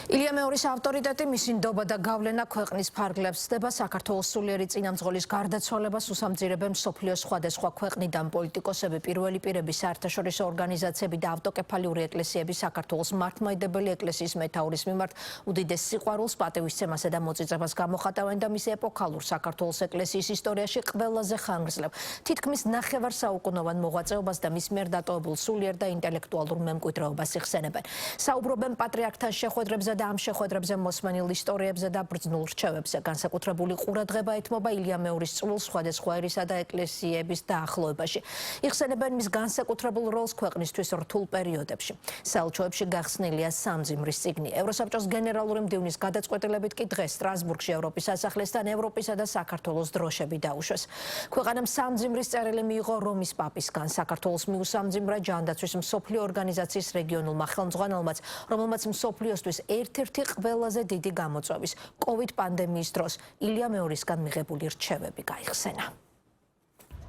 ილია მეორის ავტორიტეტი, მისი ნდობა და გავლენა ქვეყნის ფარგლებს ხდება. საქართველოს სულიერი წინამძღოლის გარდაცვალებას უსამძირებენ მსოფლიოს სხვადასხვა ქვეყნიდან პოლიტიკოსები, პირველი პირები, საერთაშორისო ორგანიზაციები და ავტოკეფალიური ეკლესიები საქართველოს მართლმადიდებელი ეკლესიის მეთაურის მიმართ უდიდეს სიყვარულს, პატივისცემასა და მოწიწებას გამოხატავენ და მისი ეპოქალურ საქართველოს ეკლესიის ისტორიაში ყველაზე ხანგრძლივ, თითქმის ნახევარსაუკუნოვან მოღვაწეობას და მის მიერ დატოვებულ სულიერ და ინტელექტუალურ მემკვიდრეობას იხსენებენ. საუბრობენ პატრიარქთან შეხვედრებზე და ამ შეხვედრებზე მოსმენილ ისტორიებზე და ბრძნულ რჩევებზე. განსაკუთრებული ყურადღება ეთმობა ილია მეორის წვლილს სხვადასხვა ერისა და ეკლესიების დაახლოებაში. იხსენებენ მის განსაკუთრებულ როლს ქვეყნისთვის რთულ პერიოდებში. საელჩოებში გახსნილია სამძიმრის წიგნი. ევროსაბჭოს გენერალური მდივნის გადაწყვეტილებით კი დღეს სტრასბურგში ევროპის სასახლესთან ევროპისა და საქართველოს დროშები დაუშვეს. ქვეყანამ სამძიმრის წერილი მიიღო რომის პაპისგან. საქართველოს მიუსამძიმრა ჯანდაცვის მსოფლიო ორგანიზაციის რეგიონულმა ხელმძღვანელმაც, რომელმაც მსოფლიოსთვის ერთ-ერთი ყველაზე დიდი გამოწვევის COVID პანდემიის დროს ილია მეორისგან მიღებული რჩევები გაიხსენა.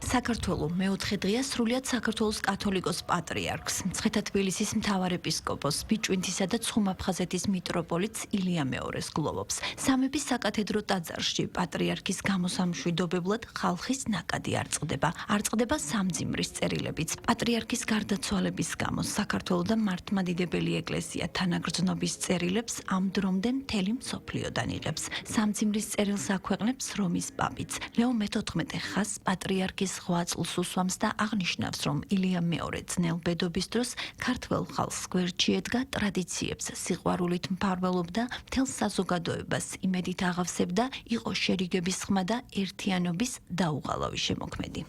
საქართველოს მეოთხე დღეა სრულიად საქართველოს კათოლიკოს პატრიარქს, მცხეთა თბილისის მთავარეპისკოპოს, ბიჭვინთისა და ცხუმაფხაზეთის მიტროპოლიტს ილია მეორეს გლოვობს. სამების საკათედრო ტაძარში პატრიარქის გამოსამშვიდობებლად ხალხის ნაკადი არწყდება სამძიმრის წერილებიც. პატრიარქის გარდაცვალების გამო საქართველოს და მართლმადიდებელი ეკლესია თანაგრძნობის წერილებს ამ დრომდე მთელი მსოფლიოდან იღებს. სამძიმრის წერილს აქვეყნებს რომის პაპიც. ლეო მე-14 ხაზს პატრიარქის ზღვა წლს უსვამს და აღნიშნავს, რომ ილია მეორე ძნელბედობის დროს ქართველ ხალხს გვერდში ედგა, ტრადიციებს სიყვარულით მფარველობდა, მთელ საზოგადოებას იმედით აღავსებდა, იყო შერიგების ხმა და ერთიანობის დაუღალავი შემოქმედი.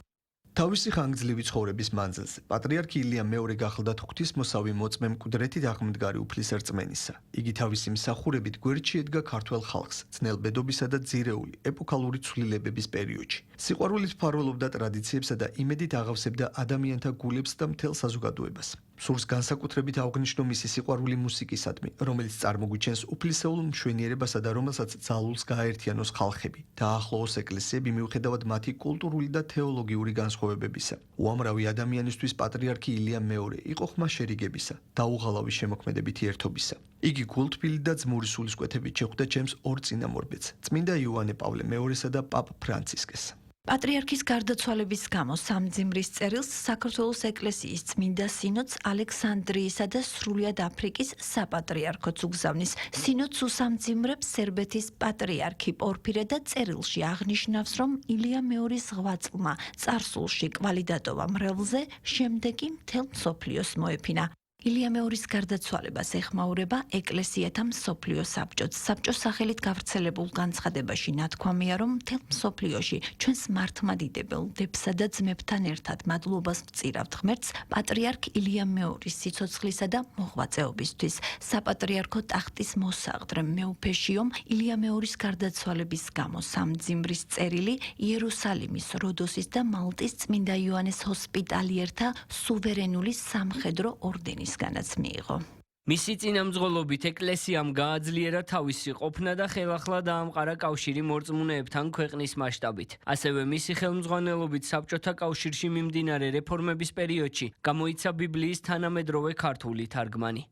თავისი ხანგრძლივი ცხოვრების მანძილზე პატრიარქი ილია მეორე გახლდათ ღვთისმოსავი მოწმე მკვდრეთით აღმდგარი უფლის რწმენისა. იგი თავისი მსახურებით გვერდში ედგა ქართველ ხალხს ძნელბედობისა და ძირეული ეპოქალური ცვლილებების პერიოდში. სიყვარულით მფარველობდა ტრადიციებსა და იმედით აღავსებდა ადამიანთა გულებს და მთელ საზოგადოებას. სურს განსაკუთრებით აღნიშნო მისი სიყვარული მუსიკისადმი, რომელიც წარმოგვიჩენს უფლისეულ მშვენიერებასა და რომელსაც ძალულს გააერთიანოს ხალხები, დაახლოოს ეკლესიები მიუხედავად მათი კულტურული და თეოლოგიური განსხვავებებისა. უამრავი ადამიანისთვის პატრიარქი ილია მეორე იყო ხმა შერიგებისა, დაუღალავი შემოქმედებითი ერთობისა. იგი გულთბილი და ძმური სულისკვეთებით შეხვდა ჩემს ორ წინამორბედს, წმინდა იოანე პავლე მეორესა და პაპ ფრანცისკეს. პატრიარქის გარდაცვალების გამო სამძიმრის წერილს საქართველოს ეკლესიის წმინდა სინოდს ალექსანდრიისა და სრულიად აფრიკის საპატრიარქოც უგზავნის. სინოდს უსამძიმრებს სერბეთის პატრიარქი პორფირე და წერილში აღნიშნავს, რომ ილია მეორის ზღვაწლმა წარსულში კვალი დატოვა მრევლზე, შემდეგ კი მთელ მსოფლიოს მოეფინა. ილია მეორის გარდაცვალებას ეხმაურება ეკლესიათა მსოფლიო საბჭოც. საბჭოს სახელით გავრცელებულ განცხადებაში ნათქვამია, რომ მთელ მსოფლიოში ჩვენს მართლმადიდებელ დებსა და ძმებთან ერთად მადლობას ვწირავთ ღმერთს პატრიარქ ილია მეორის სიცოცხლისა და მოღვაწეობისთვის. საპატრიარქო ტახტის მოსაღდრე მეუფეშიომ ილია მეორის გარდაცვალების გამო სამძიმრის წერილი იერუსალიმის, როდოსის და მალტის წმინდა იოანეს ჰოსპიტალიერთა სუვერენული სამხედრო ორდენის განაც მიიღო. მისი წინამძღოლობით ეკლესიამ გააძლიერა თავისი ყოფნა და ხელახლა დაამყარა კავშირი მორწმუნეებთან ქვეყნის მასშტაბით. ასევე მისი ხელმძღვანელობით საბჭოთა კავშირში მიმდინარე რეფორმების პერიოდში გამოიცა ბიბლიის თანამედროვე ქართული თარგმანი.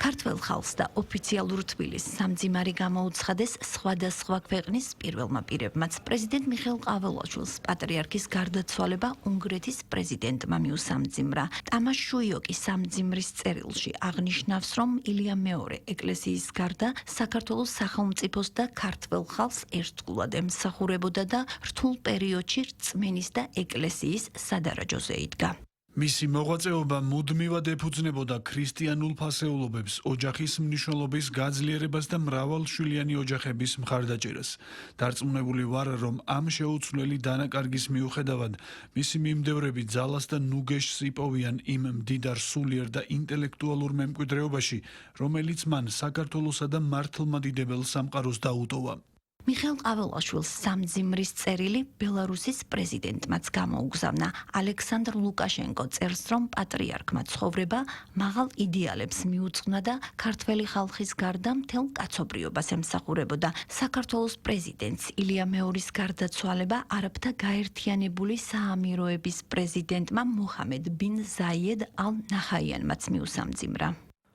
ქართველ ხალხს და ოფიციალურ თბილისს სამძიმარი გამოუცხადეს სხვადასხვა ქვეყნის პირველმა პირებმაც. პრეზიდენტ მიხეილ ყაველაშვილს პატრიარქის გარდაცვალება უნგრეთის პრეზიდენტმა მიუსამძიმრა. ტამაშ შუიოკი სამძიმრის წერილში აღნიშნავს, რომ ილია მეორე ეკლესიის გარდა საქართველოს სახელმწიფოს და ქართველ ხალხს ერთგულად ემსახურებოდა და რთულ პერიოდში რწმენის და ეკლესიის სადარაჯოზე იდგა. მისი მოღვაწეობა მუდმივად ეფუძნებოდა ქრისტიანულ ფასეულობებს, ოჯახის მნიშვნელობის გაძლიერებას და მრავალშვილიანი ოჯახების მხარდაჭერას. დარწმუნებული ვარ, რომ ამ შეუცვლელი დანაკარგის მიუხედავად მისი მიმდევრები ძალას და ნუგეშს იპოვიან იმ მდიდარ სულიერ და ინტელექტუალურ მემკვიდრეობაში, რომელიც მან საქართველოსა და მართლმადიდებელ სამყაროს დაუტოვა. მიხეილ ყაველაშვილს სამძიმრის წერილი ბელარუსის პრეზიდენტმაც გამოუგზავნა. ალექსანდრ ლუკაშენკო წერს, რომ პატრიარქმა ცხოვრება მაღალ იდეალებს მიუძღვნა და ქართველი ხალხის გარდა მთელ კაცობრიობას ემსახურებოდა. საქართველოს პრეზიდენტს ილია მეორის გარდაცვალება არაბთა გაერთიანებული საამიროების პრეზიდენტმა მუჰამედ ბინ ზაიედ ალ ნაჰაიანმაც მიუსამძიმრა.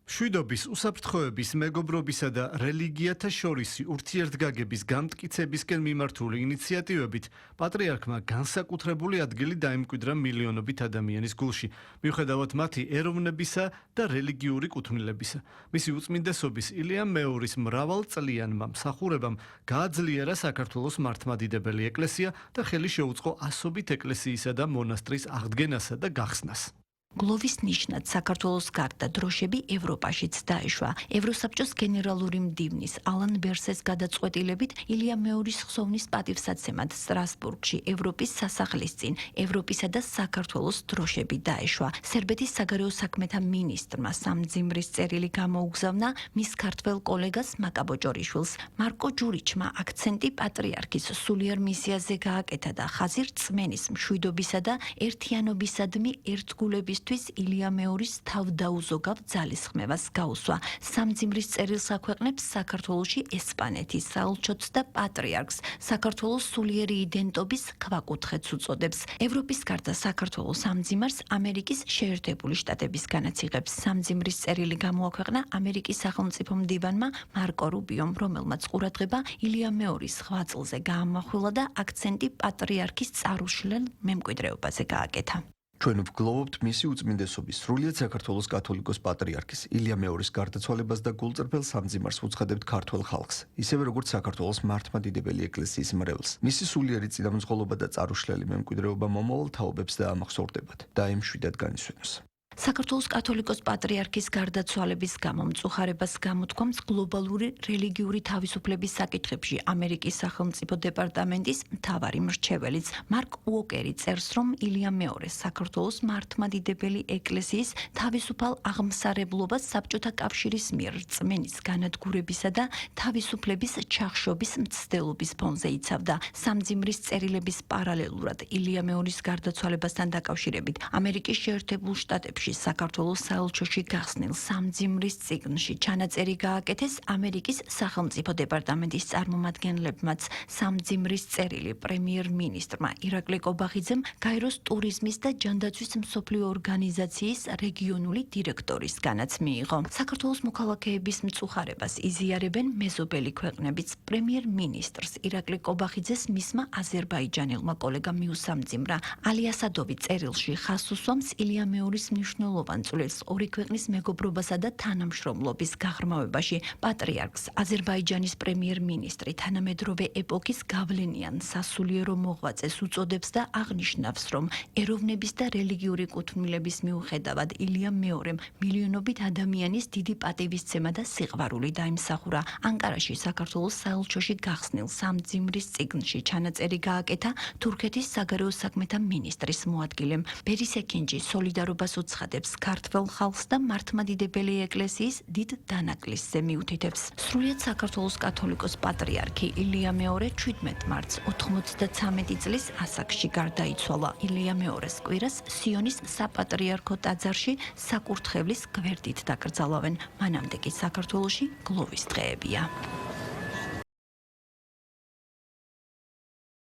მშვიდობის, უსაფრთხოების, მეგობრობისა და რელიგიათა შორისი ურთიერთგაგების გამტკიცებისკენ მიმართული ინიციატივებით პატრიარქმა განსაკუთრებული ადგილი დაიმკვიდრა მილიონობით ადამიანის გულში, მიუხედავად მათი ეროვნებისა და რელიგიური კუთვნილებისა. მისი უწმინდესობის ილიამ მეორის მრავალწლიანმა მსახურებამ გააძლიერა საქართველოს მართლმადიდებელი ეკლესია და ხელი შეუწყო ასობით ეკლესიისა და მონასტრის აღდგენასა და გახსნას. გლოვის ნიშნად საქართველოს გარდა დროშები ევროპაშიც დაეშვა. ევროსაბჭოს გენერალური მდივნის ალან ბერსეს გადაწყვეტილებით ილიამ მეორის ხსოვნის პატივსაცემად სტრასბურგში ევროპის სასახლის წინ ევროპისა და საქართველოს დროშები დაეშვა. სერბეთის საგარეო საქმეთა მინისტრმა სამძიმრის წერილი გამოუგზავნა მის ქართველ კოლეგას მაკაბოჭორიშვილს. მარკო ჯურიჩმა აქცენტი პატრიარქის სულიერ მისიაზე გააკეთა და ხაზი რწმენის, მშვიდობისა და ერთიანობისადმი ერთგულების ილიამ მეორის თავდაუზოგავ ძალისხმევას გაუსვა. სამძიმრის წერილს აქვეყნებს საქართველოში ესპანეთის საელჩოც და პატრიარქს საქართველოს სულიერი იდენტობის ქვაკუთხედს უწოდებს. ევროპის გარდა საქართველოს სამძიმარს ამერიკის შეერთებული შტატებისგანაც იღებს. სამძიმრის წერილი გამოაქვეყნა ამერიკის სახელმწიფო მდივანმა მარკო რუბიომ, რომელმაც ყურადღება ილიამ მეორის ღვაწლზე გაამახვილა და აქცენტი პატრიარქის წარუშლელ მემკვიდრეობაზე გააკეთა. ჩვენ ვგლოვობთ მისი უწმინდესობის სრულიად საქართველოს კათოლიკოს პატრიარქის ილიამ მეორის გარდაცვალებას და გულწრფელ სამძიმარს უცხადებთ ქართველ ხალხს, ისევე როგორც საქართველოს მართლმადიდებელი ეკლესიის მრევლს. მისი სულიერი წინამძღოლობა და წარუშლელი მემკვიდრეობა მომავალ თაობებს დაამახსოვრდებათ და ემშვიდად განისვენოს. საქართველოს კათოლიკოს პატრიარქის გარდაცვალების გამო მწუხარებას გამოთქვამს გლობალური რელიგიური თავისუფლების საკითხებში ამერიკის სახელმწიფო დეპარტამენტის მთავარი მრჩეველიც მარკ უოკერი წერს, რომ ილიამ მეორეს საქართველოს მართლმადიდებელი ეკლესიის თავისუფალ აღმსარებლობას საბჭოთა კავშირის მიერ რწმენის განადგურებისა და თავისუფლების ჩახშობის მცდელობის ფონზე იცავდა. სამძიმრის წერილების პარალელურად ილიამ მეორის გარდაცვალებასთან დაკავშირებით ამერიკის შეერთებულ შტატებში საქართველოს საელჩოში გახსნილ სამძიმრის წიგნში ჩანაწერი გააკეთეს ამერიკის სახელმწიფო დეპარტამენტის წარმომადგენლებმაც. სამძიმრის წერილი პრემიერ-მინისტრმა ირაკლი კობახიძემ გაეროს ტურიზმის და ჯანდაცვის მსოფლიო ორგანიზაციის რეგიონული დირექტორისგანაც მიიღო. საქართველოს მოქალაქეების მწუხარებას იზიარებენ მეზობელი ქვეყნებიც. პრემიერ-მინისტრს ირაკლი კობახიძეს მისმა აზერბაიჯანელმა კოლეგამ მიუსამძიმრა. ალი ასადოვი წერილში ხაზს უსვამს ილიამ მეორის მნიშვნელოვან წვლილს ორი ქვეყნის მეგობრობასა და თანამშრომლობის გაღრმავებაში. პატრიარქს აზერბაიჯანის პრემიერ-მინისტრი თანამედროვე ეპოქის გავლენიან სასულიერო მოღვაწეს უწოდებს და აღნიშნავს, რომ ეროვნების და რელიგიური კუთვნილების მიუხედავად ილიამ მეორემ მილიონობით ადამიანის დიდი პატივისცემა და სიყვარული დაიმსახურა. ანკარაში საქართველოს საელჩოში გახსნილ სამძიმრის წიგნში ჩანაწერი გააკეთა თურქეთის საგარეო საქმეთა მინისტრის მოადგილემ. ბერის ექინჯი სოლიდარობას უცხადებს ქართველ ხალხს და მართლმადიდებელი ეკლესიის დიდ დანაკლისზე მიუთითებს. სრულიად საქართველოს კათოლიკოს პატრიარქი ილიამ მეორე 17 მარტს 93 წლის ასაკში გარდაიცვალა. ილიამ მეორეს კვირას სიონის საპატრიარქო ტაძარში საკურთხევლის გვერდით დაკრძალავენ. მანამდე კი საქართველოში გლოვის დღეებია.